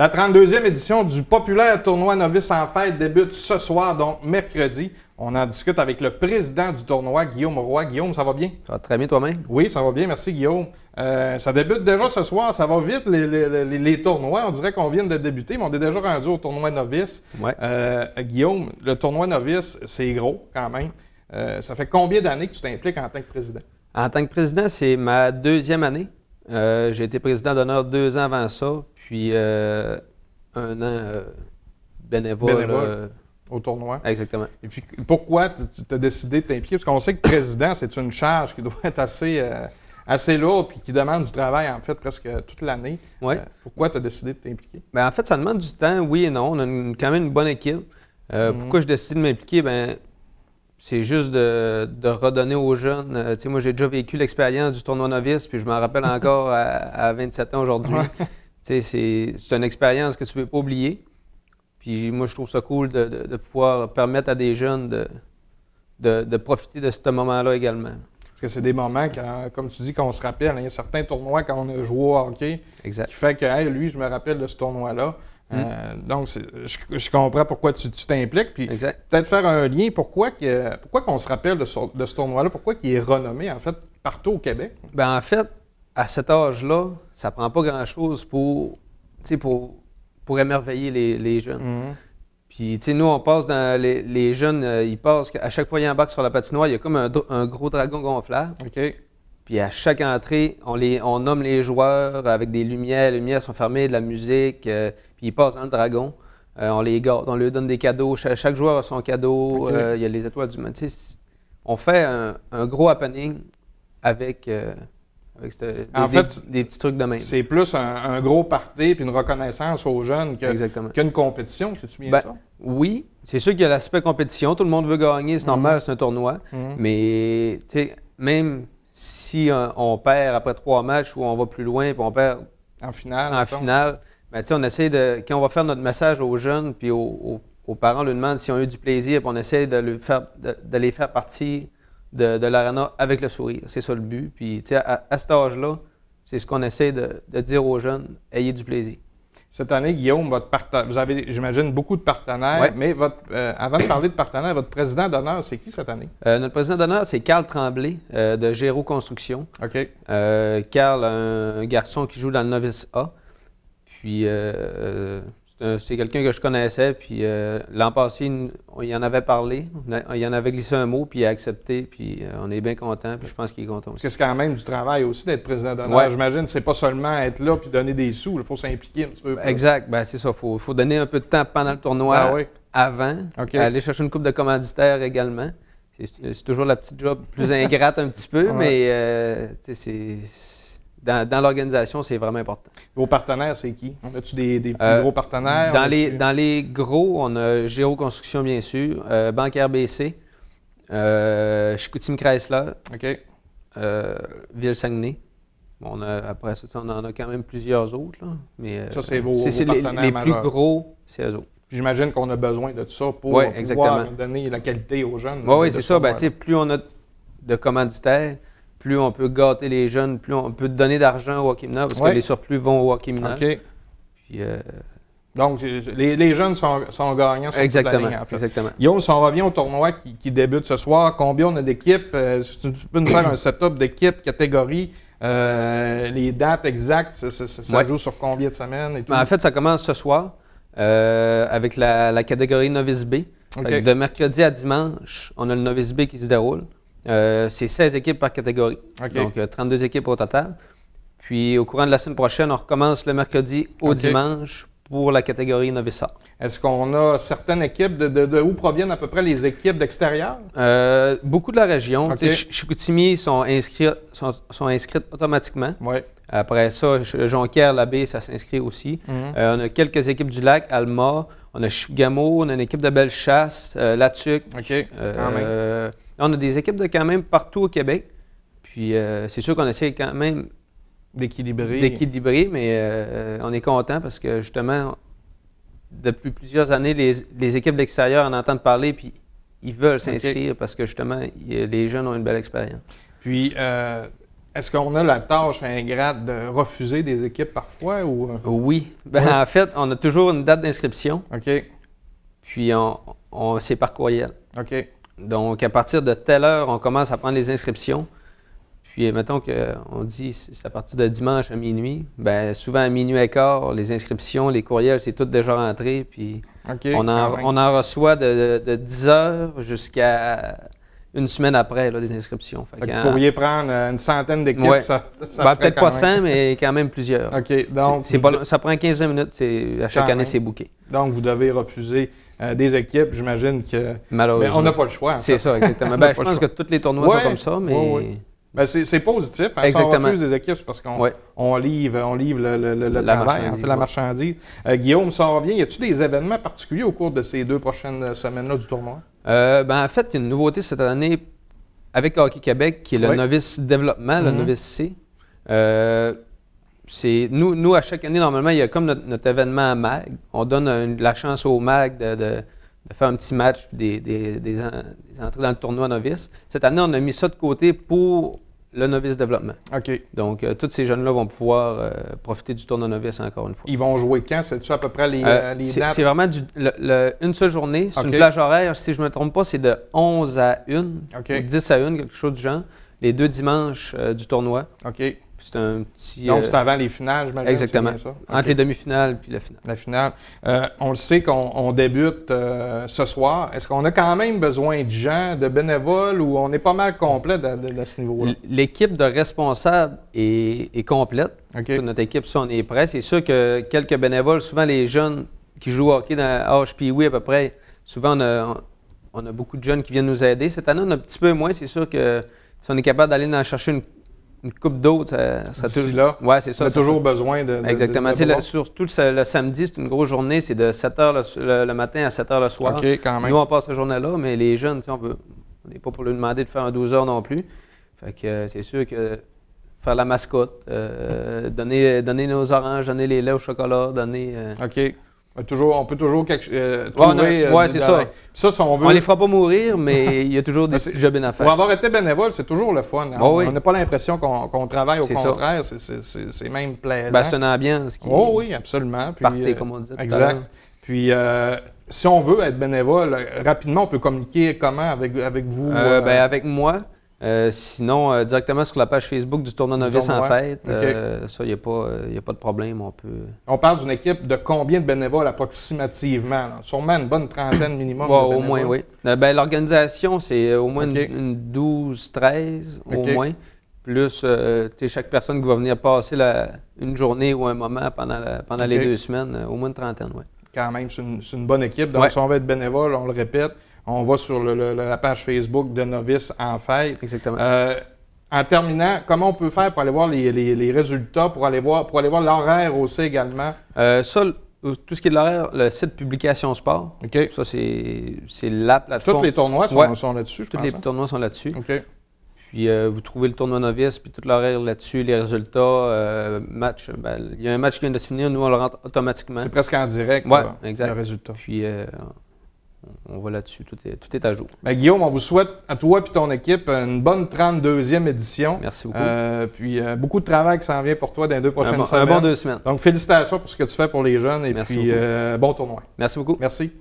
La 32e édition du populaire tournoi Novice en fête débute ce soir, donc mercredi. On en discute avec le président du tournoi, Guillaume Roy. Guillaume, ça va bien? Ça va très bien toi-même? Oui, ça va bien, merci Guillaume. Ça débute déjà ce soir, ça va vite les tournois. On dirait qu'on vient de débuter, mais on est déjà rendu au tournoi Novice. Ouais. Guillaume, le tournoi Novice, c'est gros quand même. Ça fait combien d'années que tu t'impliques en tant que président? En tant que président, c'est ma 2e année. J'ai été président d'honneur 2 ans avant ça, puis 1 an bénévole. Au tournoi. Exactement. Et puis, pourquoi tu as décidé de t'impliquer? Parce qu'on sait que président, c'est une charge qui doit être assez lourde puis qui demande du travail, en fait, presque toute l'année. Ouais. Pourquoi tu as décidé de t'impliquer? Bien, en fait, ça demande du temps, oui et non. On a quand même une bonne équipe. Pourquoi j'ai décidé de m'impliquer? Bien, c'est juste de redonner aux jeunes. Tu sais, moi, j'ai déjà vécu l'expérience du tournoi novice, puis je m'en rappelle encore à 27 ans aujourd'hui. Tu sais, c'est une expérience que tu ne veux pas oublier. Puis moi, je trouve ça cool de pouvoir permettre à des jeunes de profiter de ce moment-là également. Parce que c'est des moments, comme tu dis, qu'on se rappelle. Il y a certains tournois quand on a joué au hockey qui fait que, hey, lui, je me rappelle de ce tournoi-là. Donc, je comprends pourquoi tu t'impliques. Puis peut-être faire un lien. Pourquoi qu'on se rappelle de ce tournoi-là? Pourquoi il est renommé, en fait, partout au Québec? Bien, en fait, à cet âge-là, ça prend pas grand-chose pour émerveiller les jeunes. Puis, tu sais, nous, on passe dans les jeunes, ils passent, à chaque fois qu'ils embarquent sur la patinoire, il y a comme un gros dragon gonflable. OK. Puis, à chaque entrée, on nomme les joueurs avec des lumières. Les lumières sont fermées, de la musique. Puis, ils passent dans le dragon. On les garde, on leur donne des cadeaux. Chaque joueur a son cadeau. Okay. Il y a les étoiles du monde. Tu sais, on fait un gros happening avec des petits trucs de même. C'est plus un gros party puis une reconnaissance aux jeunes qu'une compétition, c'est-tu bien ça? Oui, c'est sûr qu'il y a l'aspect compétition. Tout le monde veut gagner, c'est normal, c'est un tournoi. Mais tu sais, même si on perd après 3 matchs ou on va plus loin puis on perd en finale, ben, on essaie quand on va faire notre message aux jeunes puis aux parents, on leur demande s'ils ont eu du plaisir, puis on essaie de les faire partir de l'arena avec le sourire. C'est ça le but. Puis, tu sais, à cet âge-là, c'est ce qu'on essaie de dire aux jeunes, ayez du plaisir. Cette année, Guillaume, vous avez, j'imagine, beaucoup de partenaires, mais avant de parler de partenaires, votre président d'honneur, c'est qui cette année? Notre président d'honneur, c'est Carl Tremblay de Géraud Construction. OK. Carl, un garçon qui joue dans le Novice A. Puis, c'est quelqu'un que je connaissais, puis l'an passé, il en avait parlé, il en avait glissé un mot, puis il a accepté, puis on est bien content, puis je pense qu'il est content aussi. Parce que c'est quand même du travail aussi d'être président d'honneur. J'imagine que c'est pas seulement être là puis donner des sous, il faut s'impliquer un petit peu. Exact, bien c'est ça, il faut donner un peu de temps pendant le tournoi avant, aller chercher une coupe de commanditaires également. C'est toujours la petite job plus ingrate un petit peu, mais dans l'organisation, c'est vraiment important. Vos partenaires, c'est qui? On a-tu des plus gros partenaires? Dans les gros, on a Géraud Construction, bien sûr, Banque RBC, Chicoutimi Chrysler, Ville-Saguenay. Après ça, on en a quand même plusieurs autres. Là, mais, ça, c'est vos partenaires les majeurs. plus gros, c'est eux autres. J'imagine qu'on a besoin de ça pour pouvoir donner la qualité aux jeunes. Oui, c'est ça. Ben, plus on a de commanditaires, plus on peut gâter les jeunes, plus on peut donner d'argent au hockey mineur, parce que les surplus vont au hockey mineur. Puis, donc, les jeunes sont gagnants sur toute l'année, en fait. Exactement. Guillaume, si on revient au tournoi qui débute ce soir, combien on a d'équipes? Si tu peux nous faire un setup d'équipes, catégories, les dates exactes, ça joue sur combien de semaines et tout? En fait, ça commence ce soir avec la catégorie Novice B. De mercredi à dimanche, on a le Novice B qui se déroule. C'est 16 équipes par catégorie. Donc, 32 équipes au total. Puis, au courant de la semaine prochaine, on recommence le mercredi au dimanche pour la catégorie Novice A. Est-ce qu'on a certaines équipes, de où proviennent à peu près les équipes d'extérieur? Beaucoup de la région. Chicoutimi sont inscrites automatiquement. Après ça, Jonquière, la baie, ça s'inscrit aussi. On a quelques équipes du lac, Alma, on a Chibougamau, on a une équipe de Bellechasse, Latuc. On a des équipes de quand même partout au Québec. Puis c'est sûr qu'on essaie quand même d'équilibrer, mais on est content parce que justement, depuis plusieurs années, les équipes d'extérieur en entendent parler puis ils veulent s'inscrire parce que justement, les jeunes ont une belle expérience. Puis, Est-ce qu'on a la tâche ingrate de refuser des équipes parfois? Ou... Oui. En fait, on a toujours une date d'inscription. OK. Puis, c'est par courriel. OK. Donc, à partir de telle heure, on commence à prendre les inscriptions. Puis, mettons qu'on dit c'est à partir de dimanche à minuit. Bien, souvent à minuit et quart, les inscriptions, les courriels, c'est tout déjà rentré. Puis, on en reçoit de 10 heures jusqu'à une semaine après, là, des inscriptions. Vous pourriez prendre une centaine d'équipes, ouais. ça peut-être pas 100, mais quand même plusieurs. OK. Donc, ça prend 15-20 minutes. À chaque année, c'est booké. Donc, vous devez refuser des équipes. J'imagine que... Malheureusement. Mais on n'a pas le choix. C'est ça, exactement. Je pense que tous les tournois sont comme ça, mais... Ben c'est positif. Hein, si on refuse des équipes, c'est parce qu'on livre le travail, on fait la marchandise. Guillaume, ça revient. Y a-t-il des événements particuliers au cours de ces 2 prochaines semaines-là du tournoi? En fait, il y a une nouveauté cette année avec Hockey Québec, qui est le novice développement, le novice C. Nous, à chaque année, normalement, il y a comme notre événement à MAG. On donne la chance au MAG de faire un petit match, des entrées dans le tournoi novice. Cette année, on a mis ça de côté pour le novice développement. OK. Donc, tous ces jeunes-là vont pouvoir profiter du tournoi novice encore une fois. Ils vont jouer quand? C'est-tu à peu près les dates? C'est vraiment une seule journée. C'est une plage horaire, si je ne me trompe pas, c'est de 11 à 1, ou 10 à 1, quelque chose du genre, les 2 dimanches du tournoi. OK. C'est un petit... Donc, c'est avant les finales, je m'imagine. Exactement. Ça. Entre les demi-finales puis la finale. La finale. On le sait qu'on débute ce soir. Est-ce qu'on a quand même besoin de gens, de bénévoles, ou on est pas mal complet de ce niveau-là? L'équipe de responsables est complète. Okay. Toute notre équipe, ça, on est prêt. C'est sûr que quelques bénévoles, souvent les jeunes qui jouent au hockey dans HPW à peu près, souvent on a beaucoup de jeunes qui viennent nous aider. Cette année, on a un petit peu moins. C'est sûr que si on est capable d'aller en chercher une coupe d'autres, ça toujours là. Oui, c'est ça. On a toujours besoin de. Exactement. Surtout le samedi, c'est une grosse journée. C'est de 7 h le matin à 7 h le soir. OK, quand même. Nous, on passe cette journée-là, mais les jeunes, on n'est pas pour leur demander de faire un 12 h non plus. Fait que c'est sûr que faire la mascotte, donner nos oranges, donner les laits au chocolat, donner. OK. On peut toujours trouver... Oui, c'est ça. Ça, si on veut... On les fera pas mourir, mais il y a toujours des petits jobs à faire. Pour avoir été bénévole, c'est toujours le fun. On n'a pas l'impression qu'on travaille, au contraire. C'est même plaisant. C'est une ambiance qui... oui, absolument. Puis, partez, comme on dit. Exact. Puis, si on veut être bénévole, rapidement, on peut communiquer comment avec vous? Avec moi. Sinon, directement sur la page Facebook du tournoi novice en fête. Ça, il n'y a pas de problème. On parle d'une équipe de combien de bénévoles approximativement? Là? Sûrement une bonne trentaine minimum. De au moins, oui. L'organisation, c'est au moins une 12-13 au moins. Plus chaque personne qui va venir passer une journée ou un moment pendant les 2 semaines, au moins une trentaine, oui. Quand même, c'est une bonne équipe. Donc, si on veut être bénévole, on le répète, on va sur la page Facebook de Novice en fête. Exactement. En terminant, comment on peut faire pour aller voir les résultats, pour aller voir l'horaire aussi également? Tout ce qui est de l'horaire, le site Publication Sport. OK. Ça, c'est la plateforme. Tous les tournois sont là-dessus, je pense. Tous les tournois sont là-dessus. OK. Puis, vous trouvez le tournoi novice, puis tout l'horaire là-dessus, les résultats, match. Il y a un match qui vient de se finir, nous, on le rentre automatiquement. C'est presque en direct, exact. Le résultat. Puis, on va là-dessus, tout est à jour. Guillaume, on vous souhaite à toi et ton équipe une bonne 32e édition. Merci beaucoup. Puis, beaucoup de travail qui s'en vient pour toi dans les 2 prochaines semaines. Un bon 2 semaines. Donc, félicitations pour ce que tu fais pour les jeunes et Merci puis bon tournoi. Merci beaucoup. Merci.